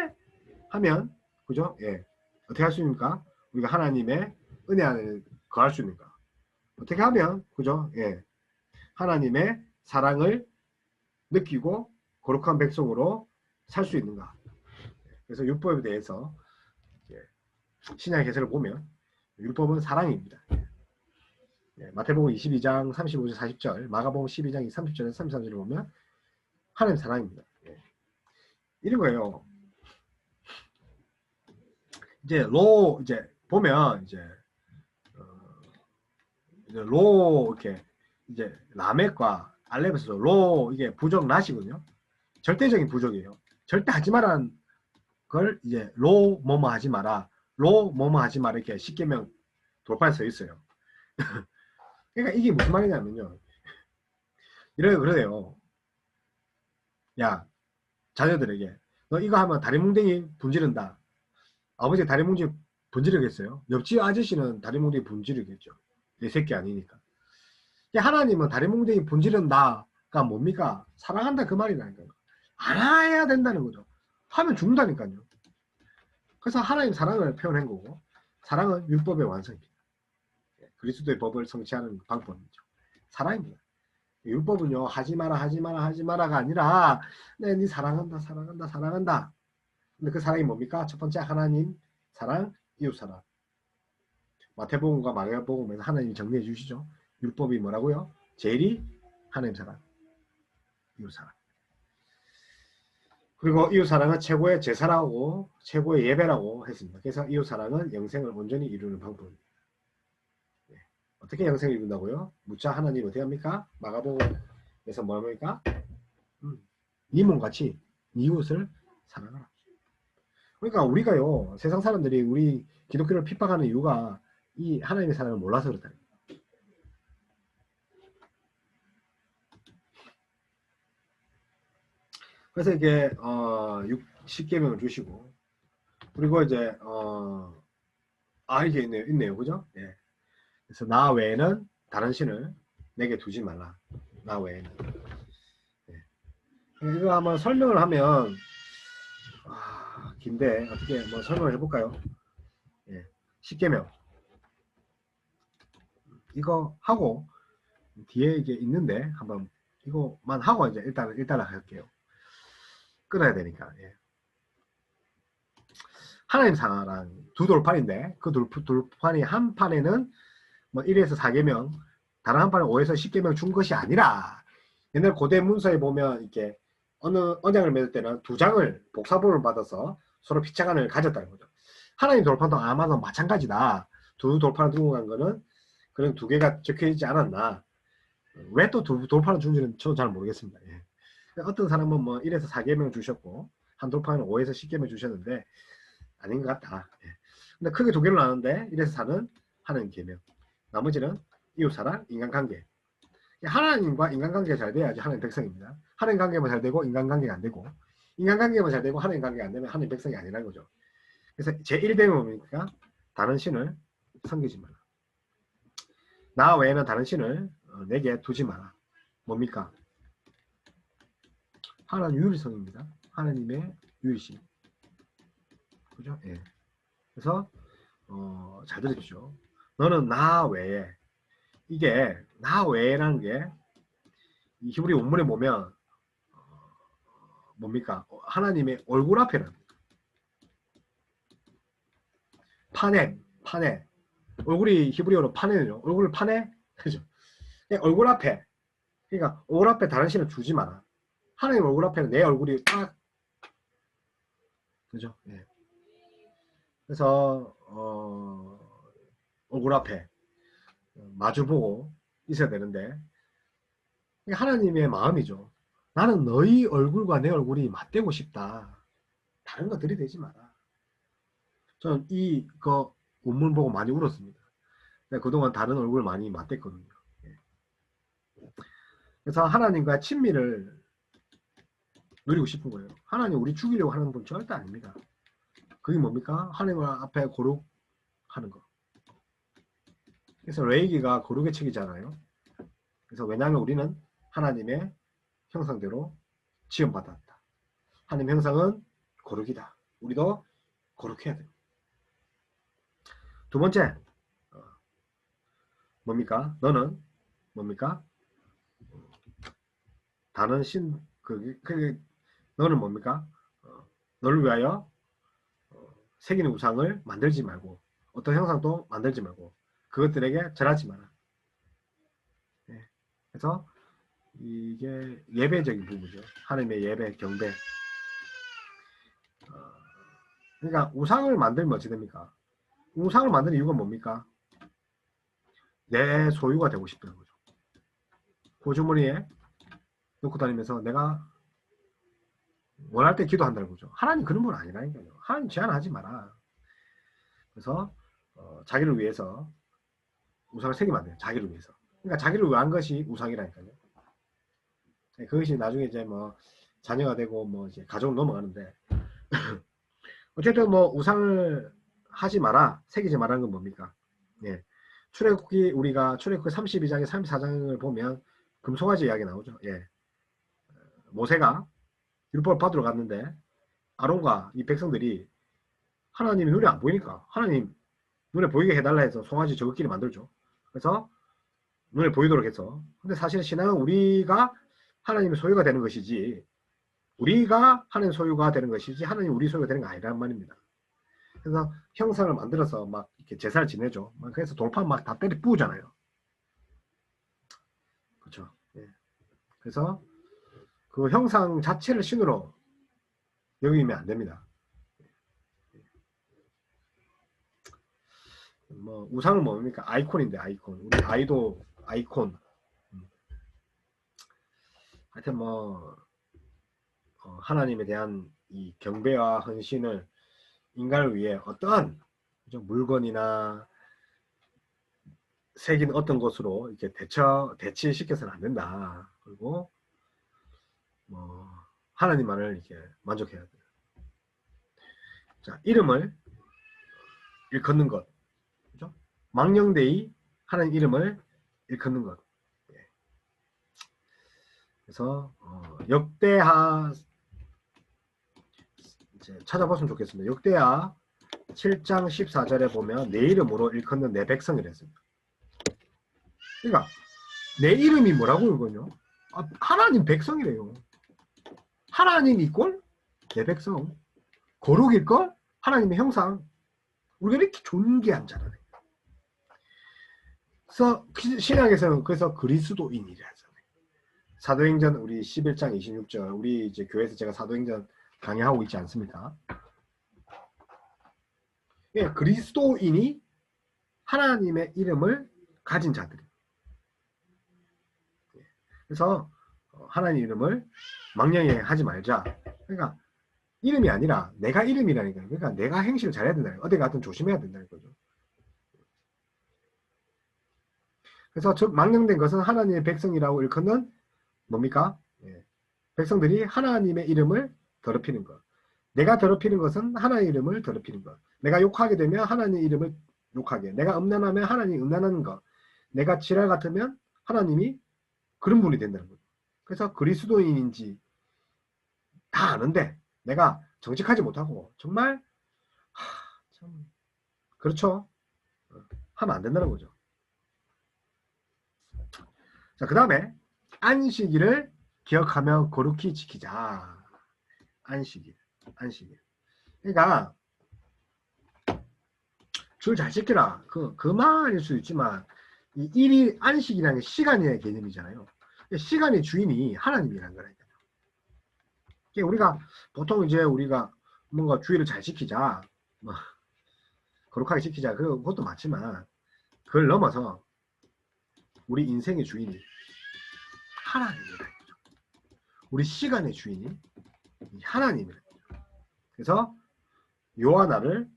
하면, 그죠? 예. 어떻게 할 수 있습니까? 우리가 하나님의 은혜 안에 거할 수 있는가? 어떻게 하면, 그죠? 예. 하나님의 사랑을 느끼고 거룩한 백성으로 살 수 있는가? 그래서 율법에 대해서 신약 해설을 보면 율법은 사랑입니다. 마태복음 22장 35절 40절, 마가복음 12장 30절에서 33절을 보면 하나님 사랑입니다. 이런 거예요. 이제 보면 이렇게 이제 라멕과 알렙에서 이게 부적 낫이거든요. 절대적인 부적이에요. 절대 하지 말라는 걸 이제 뭐뭐 하지 마라, 뭐뭐 하지 마라, 이렇게 십계명 돌판에 써 있어요. 그러니까 이게 무슨 말이냐면요. 그래요. 야, 자녀들에게 너 이거 하면 다리 뭉댕이 분지른다. 아버지 다리 뭉댕이 분지르겠어요? 옆집 아저씨는 다리 뭉댕이 분지르겠죠. 내 새끼 아니니까. 하나님은 다리몽둥이 본질은 나가 뭡니까? 사랑한다 그 말이라니까요. 알아야 된다는 거죠. 하면 죽는다니까요. 그래서 하나님 사랑을 표현한 거고, 사랑은 율법의 완성입니다. 그리스도의 법을 성취하는 방법이죠. 사랑입니다. 율법은요, 하지 마라, 하지 마라, 하지 마라가 아니라, 네 사랑한다, 사랑한다, 사랑한다. 근데 그 사랑이 뭡니까? 첫 번째, 하나님 사랑, 이웃 사랑. 마태복음과 마가복음에서 하나님이 정리해 주시죠. 율법이 뭐라고요? 제일이 하나님 사랑, 이웃 사랑. 그리고 이웃 사랑은 최고의 제사라고, 최고의 예배라고 했습니다. 그래서 이웃 사랑은 영생을 온전히 이루는 방법입니다. 네. 어떻게 영생을 이룬다고요? 묻자 하나님 어떻게 합니까? 마가복음에서 뭐 합니까? 네 몸같이 네 이웃을 사랑하라. 그러니까 우리가요, 세상 사람들이 우리 기독교를 핍박하는 이유가 이 하나님의 사랑을 몰라서 그렇다. 그래서 이게 10계명을 주시고, 그리고 이제 이게 있네요, 그죠? 예. 그래서 나 외에는 다른 신을 내게 두지 말라. 나 외에는. 예. 이거 한번 설명을 하면 긴데 어떻게 뭐 설명을 해볼까요? 예. 10계명 이거 하고 뒤에 이게 있는데 한번 이거만 하고 이제 일단 할게요. 끊어야 되니까. 예. 하나님 사랑 두 돌판인데 그 돌판이 한 판에는 뭐 1에서 4계명, 다른 한 판에 5에서 10계명 준 것이 아니라, 옛날 고대 문서에 보면 이렇게 어느 언약을 맺을 때는 두 장을 복사본을 받아서 서로 피차간을 가졌다는 거죠. 하나님 돌판도 아마도 마찬가지다. 두 돌판을 두고 간 거는 그런 두 개가 적혀있지 않았나. 왜 또 두 돌판을 준지는 저도 잘 모르겠습니다. 예. 어떤 사람은 뭐 1에서 4계명 주셨고 한 돌판은 5에서 10계명 주셨는데 아닌 것 같다. 예. 근데 크게 두 개로 나누는데 1에서 4는 하나님 계명, 나머지는 이웃사랑, 인간관계. 하나님과 인간관계가 잘 돼야지 하나님 백성입니다. 하나님 관계만 잘 되고 인간관계가 안 되고, 인간관계만 잘 되고 하나님 관계가 안 되면 하나님 백성이 아니라는 거죠. 그래서 제1배는 뭡니까? 다른 신을 섬기지 마라. 나 외에는 다른 신을 내게 두지 마라. 뭡니까? 하나님 유일성입니다. 하나님의 유일심. 그죠? 예. 그래서 잘 들으십시오. 너는 나 외에, 이게 나 외에라는 게 이 히브리 원문에 보면 뭡니까? 하나님의 얼굴 앞에는 파네. 얼굴이 히브리어로 파네죠. 얼굴 파네? 그죠? 얼굴 앞에, 그러니까 얼굴 앞에 다른 신을 주지 마라. 하나님 얼굴 앞에는 내 얼굴이 딱, 그죠? 예. 그래서 얼굴 앞에 마주보고 있어야 되는데, 하나님의 마음이죠. 나는 너희 얼굴과 내 얼굴이 맞대고 싶다. 다른 거 들이대지 마라. 저는 이거 원문 보고 많이 울었습니다. 그동안 다른 얼굴 많이 맞댔거든요. 그래서 하나님과 친밀을 누리고 싶은 거예요. 하나님 우리 죽이려고 하는 분 절대 아닙니다. 그게 뭡니까? 하나님 앞에 거룩하는 거. 그래서 레이기가 거룩의 책이잖아요. 그래서 왜냐하면 우리는 하나님의 형상대로 지음받았다. 하나님 형상은 거룩이다. 우리도 거룩해야 돼요. 두 번째, 뭡니까? 너는 뭡니까? 다른 신, 너는 뭡니까? 너를 위하여 새기는 우상을 만들지 말고, 어떤 형상도 만들지 말고, 그것들에게 절하지 마라. 네. 그래서 이게 예배적인 부분이죠. 하나님의 예배, 경배. 그러니까 우상을 만들면 어찌 됩니까? 우상을 만드는 이유가 뭡니까? 내 소유가 되고 싶다는 거죠. 고주머니에 놓고 다니면서 내가 원할 때 기도한다는 거죠. 하나님 그런 분 아니라니까요. 하나님 제한하지 마라. 그래서 자기를 위해서 우상을 새기면 안 돼요. 자기를 위해서. 그러니까 자기를 위한 것이 우상이라니까요. 그것이 나중에 이제 뭐 자녀가 되고 뭐 이제 가족으로 넘어가는데 어쨌든 뭐 우상을 하지 마라, 새기지 마라는 건 뭡니까? 예. 출애굽기 우리가 출애굽기 32장에 34장을 보면 금송아지 이야기 나오죠. 예. 모세가 율법을 받으러 갔는데 아론과 이 백성들이 하나님이 눈에 안 보이니까 하나님 눈에 보이게 해달라 해서 송아지 저것끼리 만들죠. 그래서 눈에 보이도록 해서. 근데 사실 신앙은 우리가 하나님의 소유가 되는 것이지 우리가 하나님 소유가 되는 것이지 하나님 우리 소유가 되는 거 아니란 말입니다. 그래서 형상을 만들어서 막 이렇게 제사를 지내죠. 그래서 돌판 막 다 때려 부으잖아요. 그렇죠. 예. 그래서 그 형상 자체를 신으로 여기면 안 됩니다. 뭐 우상은 뭡니까? 아이콘인데 아이콘. 우리 아이도 아이콘. 하여튼 뭐 하나님에 대한 이 경배와 헌신을 인간을 위해 어떠한 물건이나 새긴 어떤 것으로 이렇게 대치시켜서는 안 된다. 그리고 뭐 하나님만을 이렇게 만족해야 돼요. 자, 이름을 일컫는 것, 그죠? 망령되이 하나님 이름을 일컫는 것. 예. 그래서 역대하 이제 찾아보시면 좋겠습니다. 역대하 7장 14절에 보면 내 이름으로 일컫는 내 백성이라 했습니다. 그러니까 내 이름이 뭐라고 이거요? 하나님 백성이래요. 하나님 이꼴 내 백성. 거룩일걸? 하나님의 형상. 우리가 이렇게 존귀한 자라네. 그래서 신약에서는 그래서 그리스도인이라 하잖아요. 사도행전 우리 11장 26절 우리 이제 교회에서 제가 사도행전 강의하고 있지 않습니까? 예, 그리스도인이 하나님의 이름을 가진 자들이. 그래서 하나님 이름을 망령에 하지 말자. 그러니까 이름이 아니라 내가 이름이라니까요. 그러니까 내가 행실을 잘해야 된다. 어디 가든 조심해야 된다는 거죠. 그래서 즉 망령된 것은 하나님의 백성이라고 일컫는 뭡니까? 예. 백성들이 하나님의 이름을 더럽히는 것. 내가 더럽히는 것은 하나님의 이름을 더럽히는 것. 내가 욕하게 되면 하나님의 이름을 욕하게. 내가 음란하면 하나님이 음란하는 것. 내가 지랄 같으면 하나님이 그런 분이 된다는 거죠. 그래서 그리스도인인지 다 아는데 내가 정직하지 못하고 정말 참 그렇죠. 하면 안 된다는 거죠. 자, 그 다음에 안식일을 기억하며 거룩히 지키자. 안식일. 그러니까 줄 잘 지키라. 그 말일 수도 있지만 이 일이 안식이라는 게 시간의 개념이잖아요. 시간의 주인이 하나님이라는 거라니까요. 우리가 보통 이제 우리가 뭔가 주의를 잘 지키자, 뭐 거룩하게 지키자 그것도 맞지만 그걸 넘어서 우리 인생의 주인이 하나님이라는 거죠. 우리 시간의 주인이 하나님이라는 거죠. 그래서 요와 나를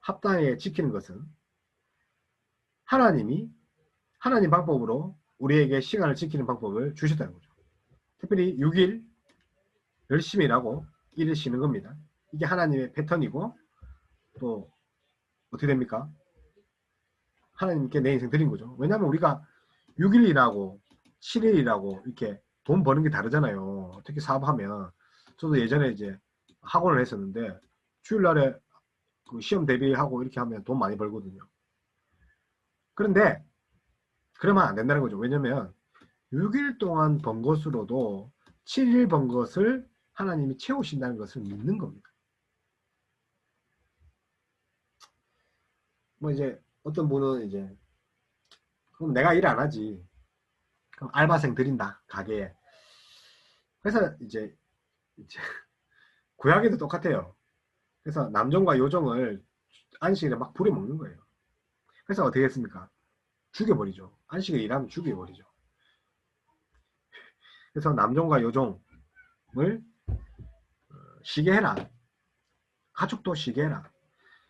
합당하게 지키는 것은 하나님이 하나님 방법으로 우리에게 시간을 지키는 방법을 주셨다는 거죠. 특별히 6일 열심히 일하고 1일 쉬는 겁니다. 이게 하나님의 패턴이고 또 어떻게 됩니까? 하나님께 내 인생 드린 거죠. 왜냐하면 우리가 6일 일하고 7일 일하고 이렇게 돈 버는 게 다르잖아요. 특히 사업하면 저도 예전에 이제 학원을 했었는데 주일날에 그 시험 대비하고 이렇게 하면 돈 많이 벌거든요. 그런데 그러면 안 된다는 거죠. 왜냐면 6일 동안 번 것으로도 7일 번 것을 하나님이 채우신다는 것을 믿는 겁니다. 뭐 이제 어떤 분은 이제 그럼 내가 일 안 하지. 그럼 알바생 들인다 가게에. 그래서 이제 구약에도 똑같아요. 그래서 남종과 요종을 안식일에 막 부려먹는 거예요. 그래서 어떻게 했습니까? 죽여버리죠. 안식일에 일하면 죽여버리죠. 그래서 남종과 요종을 쉬게 해라. 가축도 쉬게 해라.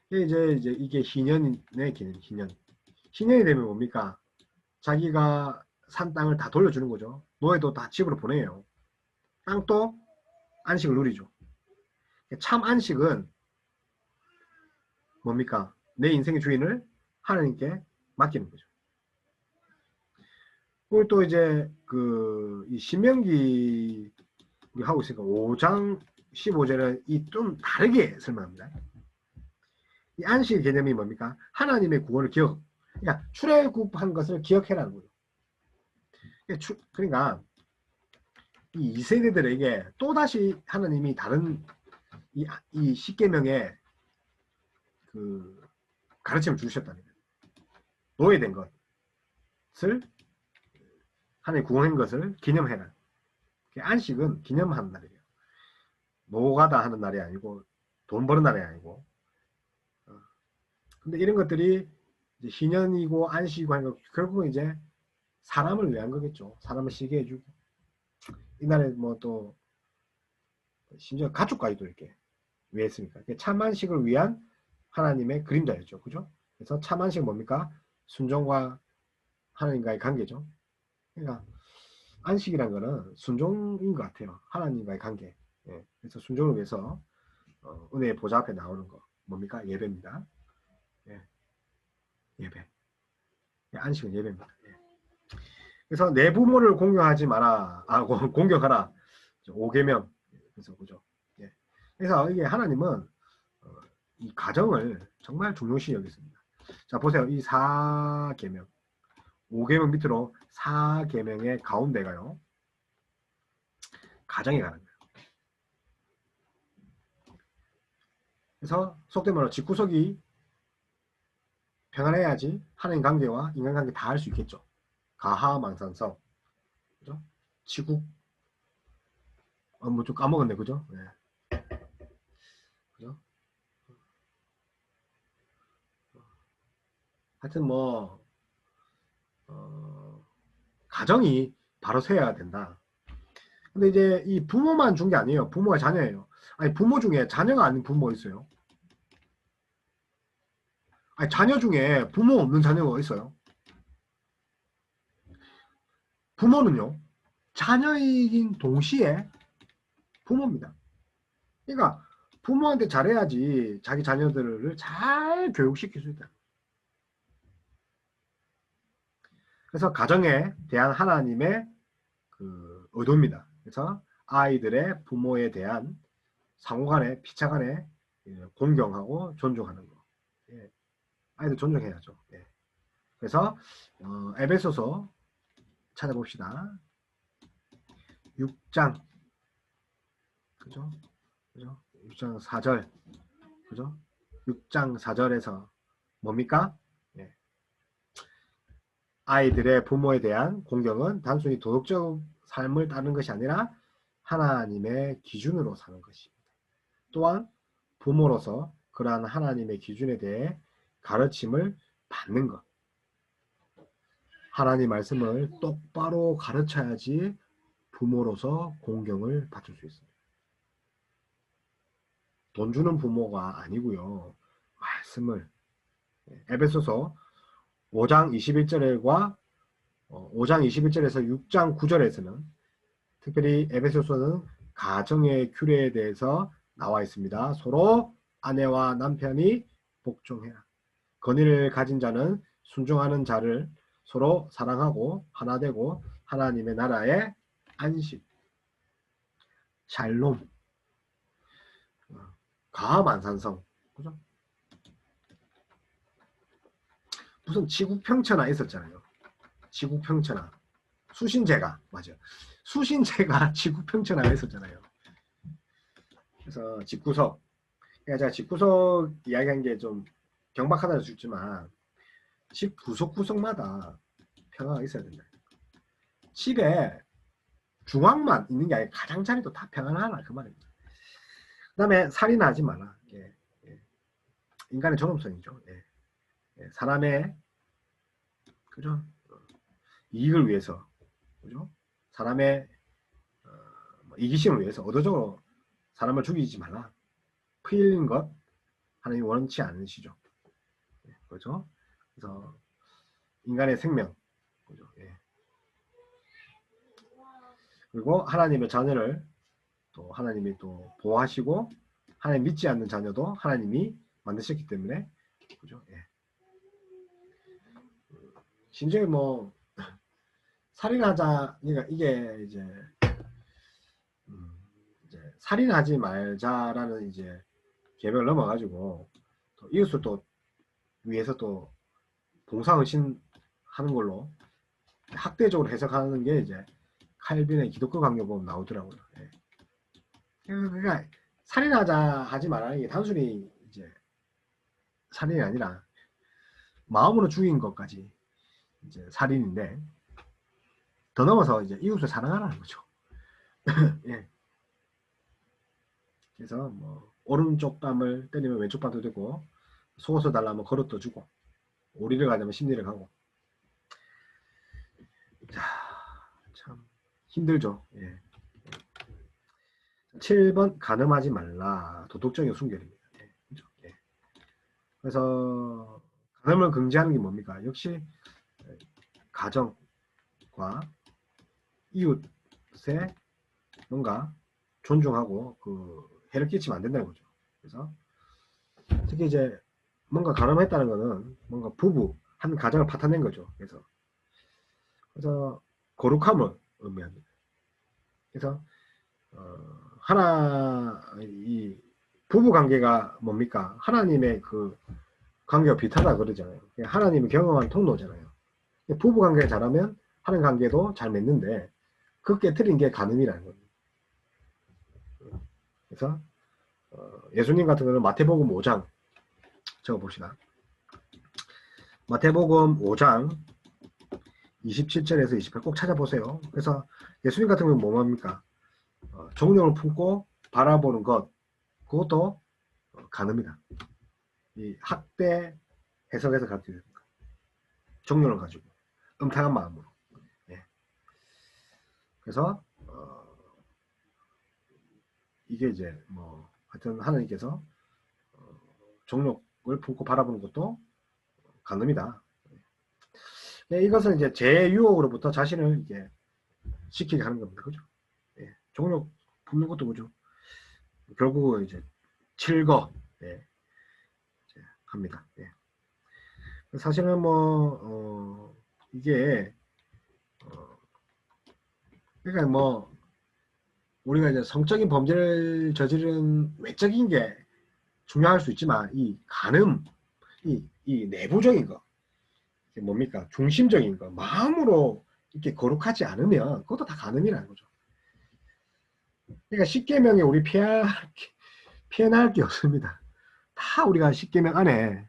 이제 이게 희년의 기능, 희년이 되면 뭡니까? 자기가 산 땅을 다 돌려주는 거죠. 노예도 다 집으로 보내요. 땅도 안식을 누리죠. 참 안식은 뭡니까? 내 인생의 주인을 하나님께 맡기는 거죠. 그리고 또 이제 이 신명기 우리 하고 있으니까 5장 15절은 이 좀 다르게 설명합니다. 이 안식의 개념이 뭡니까? 하나님의 구원을 그러니까 출애굽한 것을 기억해라는 거예요. 그러니까 이 이세대들에게 또다시 하나님이 다른 이 십계명의 그 가르침을 주셨다는 거예요. 노예된 것을 하나님 구원한 것을 기념해라. 안식은 기념하는 날이에요. 노가다 하는 날이 아니고 돈 버는 날이 아니고. 근데 이런 것들이 이제 희년이고 안식이고 하는 거 결국은 이제 사람을 위한 거겠죠. 사람을 쉬게 해주고. 이날에 뭐 또 심지어 가축까지도 이렇게 왜 했습니까? 참안식을 위한 하나님의 그림자였죠. 그죠? 그래서 참안식은 뭡니까? 순종과 하나님과의 관계죠. 그러니까 안식이란 거는 순종인 것 같아요. 하나님과의 관계. 예. 그래서 순종을 위해서 은혜의 보좌 앞에 나오는 거 뭡니까? 예배입니다. 예. 예배. 예. 안식은 예배입니다. 예. 그래서 내 부모를 공경하지 마라. 공경하라. 5계명. 그래서 그죠? 예. 그래서 이게 하나님은 이 가정을 정말 중요시 여기습니다. 자, 보세요. 이 4계명. 5계명 밑으로 4계명의 가운데가요. 가정에 가는 거예요. 그래서 속된 말로 집구석이 평안해야지 하나님 관계와 인간관계 다 할 수 있겠죠. 가하망산성. 그죠? 지국. 뭐 좀 까먹었네. 그죠? 네. 그죠? 하여튼 뭐 가정이 바로 세야 된다. 근데 이제 이 부모만 준 게 아니에요. 부모가 자녀예요. 아니 부모 중에 자녀가 아닌 부모가 있어요. 아니 자녀 중에 부모 없는 자녀가 있어요. 부모는요. 자녀이긴 동시에 부모입니다. 그러니까 부모한테 잘해야지 자기 자녀들을 잘 교육시킬 수 있다. 그래서 가정에 대한 하나님의 그 의도입니다. 그래서 아이들의 부모에 대한 상호간에 피차간에 공경하고 존중하는 거. 예. 아이들 존중해야죠. 예. 그래서 에베소서 찾아봅시다. 6장 그죠? 6장 4절 그죠? 6장 4절에서 뭡니까? 예. 아이들의 부모에 대한 공경은 단순히 도덕적 삶을 따르는 것이 아니라 하나님의 기준으로 사는 것입니다. 또한 부모로서 그러한 하나님의 기준에 대해 가르침을 받는 것. 하나님 말씀을 똑바로 가르쳐야지 부모로서 공경을 받을 수 있습니다. 돈 주는 부모가 아니고요. 말씀을 에베소서 5장 21절과 5장 21절에서 6장 9절에서는 특별히 에베소서는 가정의 규례에 대해서 나와 있습니다. 서로 아내와 남편이 복종해라. 권위를 가진 자는 순종하는 자를 서로 사랑하고 하나 되고 하나님의 나라의 안식, 샬롬, 가만산성, 그죠? 무슨 지구평천하 있었잖아요. 지구평천하. 수신제가, 맞아요. 수신제가 지구평천하가 있었잖아요. 그래서 집구석. 그러니까 제가 집구석 이야기한 게 좀 경박하다 할 수 있지만 집 구석구석마다 평화가 있어야 된다. 집에 중앙만 있는 게 아니라 가장자리도 다 평안하라 그 말입니다. 그 다음에 살인하지 마라. 예, 예. 인간의 존엄성이죠. 예. 예. 사람의 그죠? 이익을 위해서 그죠? 사람의 이기심을 위해서 의도적으로 사람을 죽이지 말라. 피 흘린 것 하나님 원치 않으시죠. 예. 그렇죠? 그래서 인간의 생명 그죠? 예. 그리고 하나님의 자녀를 또 하나님이 또 보호하시고 하나님 믿지 않는 자녀도 하나님이 만드셨기 때문에 그죠? 예. 심지어 뭐 살인하자, 그러니까 이게 이제 살인하지 말자라는 이제 계명을 넘어가지고 또 이웃을 또 위해서 또 봉사의신 하는 걸로 학대적으로 해석하는 게 이제 칼빈의 기독교 강요법 나오더라고요. 예. 그러니까 살인하자 하지 말라는 게 단순히 이제 살인이 아니라 마음으로 죽인 것까지 이제 살인인데 더 넘어서 이제 이웃을 사랑하라는 거죠. 예. 그래서 뭐 오른쪽 뺨을 때리면 왼쪽 뺨도 되고 속옷을 달라면 그릇도 주고 오리를 가자면 심리를 가고 자, 참 힘들죠. 예. 7번 간음하지 말라 도덕적인 순결입니다. 예. 그렇죠? 예. 그래서 간음을 금지하는 게 뭡니까? 역시 가정과 이웃의 뭔가 존중하고 그 해를 끼치면 안 된다는 거죠. 그래서 특히 이제 뭔가 간음했다는 거는 뭔가 부부 한 가정을 파탄낸 거죠. 그래서 거룩함을 의미합니다. 그래서 이 부부 관계가 뭡니까? 하나님의 그 관계와 비슷하다 그러잖아요. 하나님이 경험한 통로잖아요. 부부 관계가 잘하면 하는 관계도 잘 맺는데 그 깨트린 게 간음이라는 겁니다. 그래서 예수님 같은 경우는 마태복음 5장 적어봅시다. 마태복음 5장 27절에서 28 꼭 찾아보세요. 그래서 예수님 같은 경우는 뭐합니까? 정령을 품고 바라보는 것, 그것도 간음이다. 이 학대 해석에서 가르쳐줍니다. 정령을 가지고 음탕한 마음으로. 예. 그래서 이게 이제 뭐 하여튼 하나님께서 정욕을 품고 바라보는 것도 간음이다. 예, 이것은 이제 제 유혹으로부터 자신을 이제 지키게 하는 겁니다. 그죠? 예, 정욕 품는 것도 그죠? 결국은 이제 칠거 예, 합니다. 예. 사실은 뭐 이게 그러니까 뭐 우리가 이제 성적인 범죄를 저지른 외적인 게 중요할 수 있지만 이 간음, 이 내부적인 거 뭡니까? 중심적인 거 마음으로 이렇게 거룩하지 않으면 그것도 다 간음이라는 거죠. 그러니까 십계명에 우리 피해날 게 없습니다. 다 우리가 십계명 안에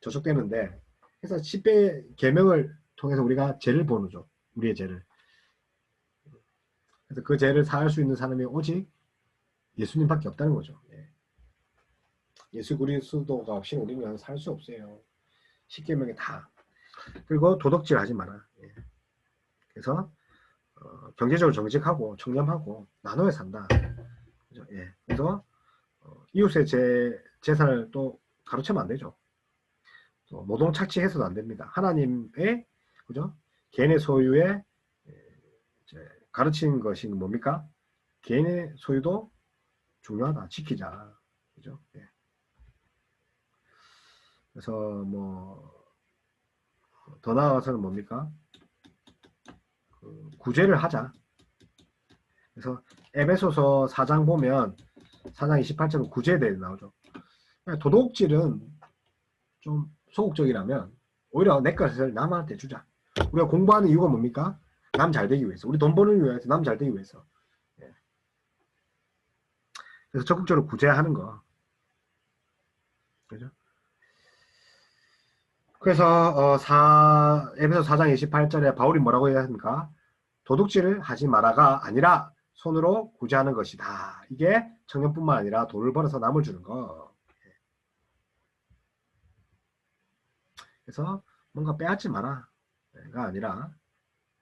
저속되는데 그래서 10배 계명을 통해서 우리가 죄를 보는죠. 우리의 죄를. 그래서 그 죄를 사할 수 있는 사람이 오직 예수님밖에 없다는 거죠. 예. 예수 그리스도가 없이 우리는 살 수 없어요. 십계명에 다. 그리고 도덕질 하지 마라. 예. 그래서 경제적으로 정직하고 청렴하고 나눠야 산다. 그죠? 예. 그래서 이웃의 재산을 또 가로채면 안 되죠. 또 노동 착취해서도 안 됩니다. 하나님의 그죠? 개인의 소유에 가르친 것이 뭡니까? 개인의 소유도 중요하다. 지키자. 그죠? 예. 그래서 뭐 더 나아가서는 뭡니까? 구제를 하자. 그래서 에베소서 4장 보면 4장 28절은 구제에 대해 나오죠. 도덕질은 좀 소극적이라면 오히려 내 것을 남한테 주자. 우리가 공부하는 이유가 뭡니까? 남 잘 되기 위해서. 우리 돈 버는 위해서, 남 잘 되기 위해서. 예. 그래서 적극적으로 구제하는 거. 그죠? 그래서 에베소 4장 28절에 바울이 뭐라고 해야 합니까? 도둑질을 하지 마라가 아니라 손으로 구제하는 것이다. 이게 청년뿐만 아니라 돈을 벌어서 남을 주는 거. 그래서 뭔가 빼앗지 마라가 아니라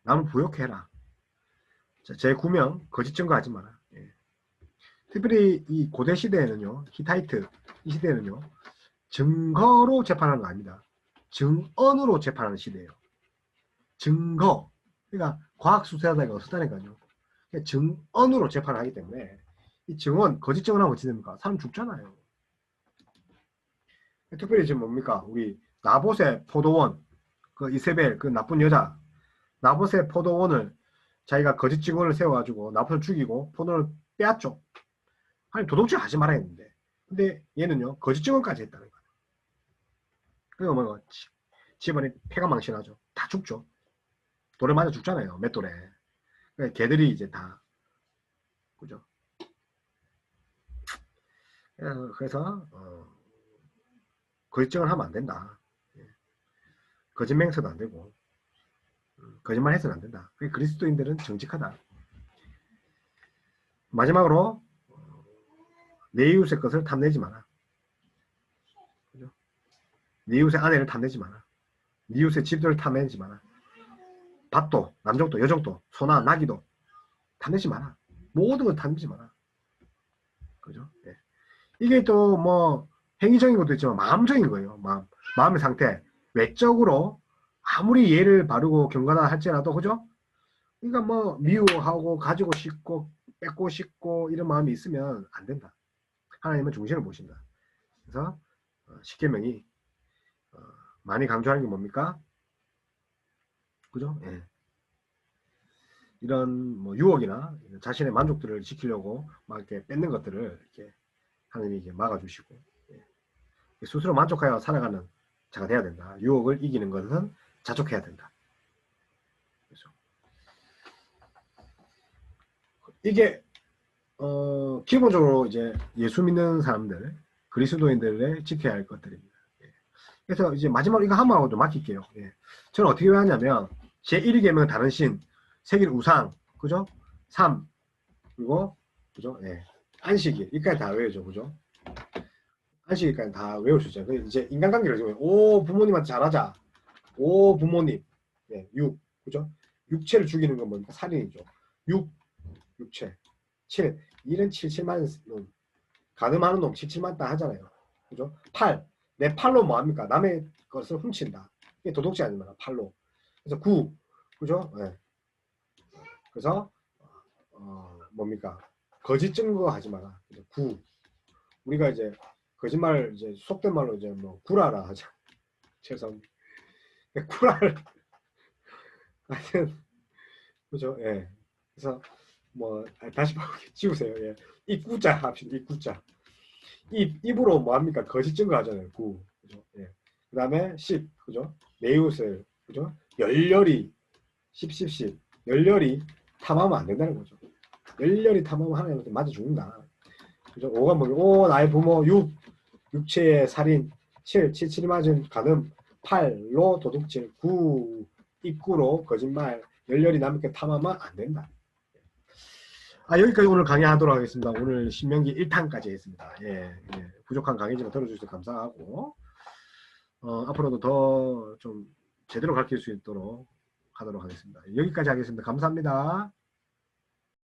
남을 부욕해라. 제9명 거짓 증거하지 마라. 예. 특별히 이 고대 시대에는요, 히타이트 이 시대에는요, 증거로 재판하는 거 아닙니다. 증언으로 재판하는 시대예요. 증거. 그러니까 과학 수사자가 없었다니까요. 그러니까 증언으로 재판을 하기 때문에 이 증언, 거짓 증언하면 어찌 됩니까? 사람 죽잖아요. 특별히 지금 뭡니까? 우리 나봇의 포도원, 그 이세벨, 그 나쁜 여자, 나봇의 포도원을 자기가 거짓 직원을 세워가지고 나봇을 죽이고 포도를 빼앗죠. 아니 도둑질 하지 말아야 했는데, 근데 얘는요 거짓 직원까지 했다는 거예요. 그리고 뭐 집안이 폐가 망신하죠. 다 죽죠. 돌에 맞아 죽잖아요. 맷돌에. 그러니까 걔들이 이제 다 그죠. 그래서 거짓증을 하면 안 된다. 거짓맹세도 안 되고 거짓말 해서는 안 된다. 그리스도인들은 정직하다. 마지막으로 내 이웃의 것을 탐내지 마라. 그죠? 내 이웃의 아내를 탐내지 마라. 네 이웃의 집들을 탐내지 마라. 밭도 남족도 여족도 소나 나기도 탐내지 마라. 모든 걸 탐내지 마라. 그죠? 예. 이게 또 뭐 행위적인 것도 있지만 마음적인 거예요. 마음의 상태. 외적으로 아무리 예를 바르고 경건하다 할지라도 그죠? 그러니까 뭐 미워하고 가지고 싶고 뺏고 싶고 이런 마음이 있으면 안 된다. 하나님은 중심을 보신다. 그래서 십계명이 많이 강조하는 게 뭡니까? 그죠? 예. 이런 뭐 유혹이나 자신의 만족들을 지키려고 막 이렇게 뺏는 것들을 이렇게 하나님이 이렇게 막아주시고 예. 스스로 만족하여 살아가는 자가 돼야 된다. 유혹을 이기는 것은 자족해야 된다. 그렇죠? 이게 기본적으로 이제 예수 믿는 사람들, 그리스도인들의 지켜야 할 것들입니다. 예. 그래서 이제 마지막으로 이거 한번 좀 맡길게요. 예. 저는 어떻게 하냐면 제1계명은 다른 신, 세길 우상, 그죠? 3, 그리고 그죠? 예. 안식일, 이까지 다 외우죠, 그죠? 안식일까지 다 외울 수 있잖아요. 이제 인간관계를 지금 오 부모님한테 잘하자, 오 부모님, 예, 6, 그죠? 육체를 죽이는 건 뭡니까? 살인이죠. 6, 육체, 7, 일은 77만 놈, 가늠하는 놈 77만 따 하잖아요. 그죠? 8, 내 팔로 뭐합니까? 남의 것을 훔친다. 이게 도둑질 아닙니까? 팔로. 그래서 9, 그죠? 네. 그래서 뭡니까? 거짓 증거 하지 마라. 9, 우리가 이제 거짓말 이제 속된 말로 이제 뭐 구라라 하자. 죄송합니다. 구라를 하여튼 그죠? 예. 그래서 뭐 다시 지우세요. 예. 입구자 합시다. 입구자. 입으로 뭐 합니까? 거짓 증거 하잖아요. 9. 그죠? 예. 그다음에 10. 그죠? 내 이웃을 그죠? 열렬히 10 열렬히 탐하면 안 된다는 거죠. 열렬히 탐하면 하나님한테 맞아 죽는다. 그죠? 5가 뭐죠? 5 나의 부모, 6 육체의 살인, 7 77이 맞은 간음, 8로 도둑질, 9 입구로 거짓말, 열렬히 남에게 탐하면 안 된다. 여기까지 오늘 강의하도록 하겠습니다. 오늘 신명기 1탄까지 했습니다. 예, 예. 부족한 강의지만 들어주셔서 감사하고 앞으로도 더 좀 제대로 가르칠 수 있도록 하도록 하겠습니다. 여기까지 하겠습니다. 감사합니다.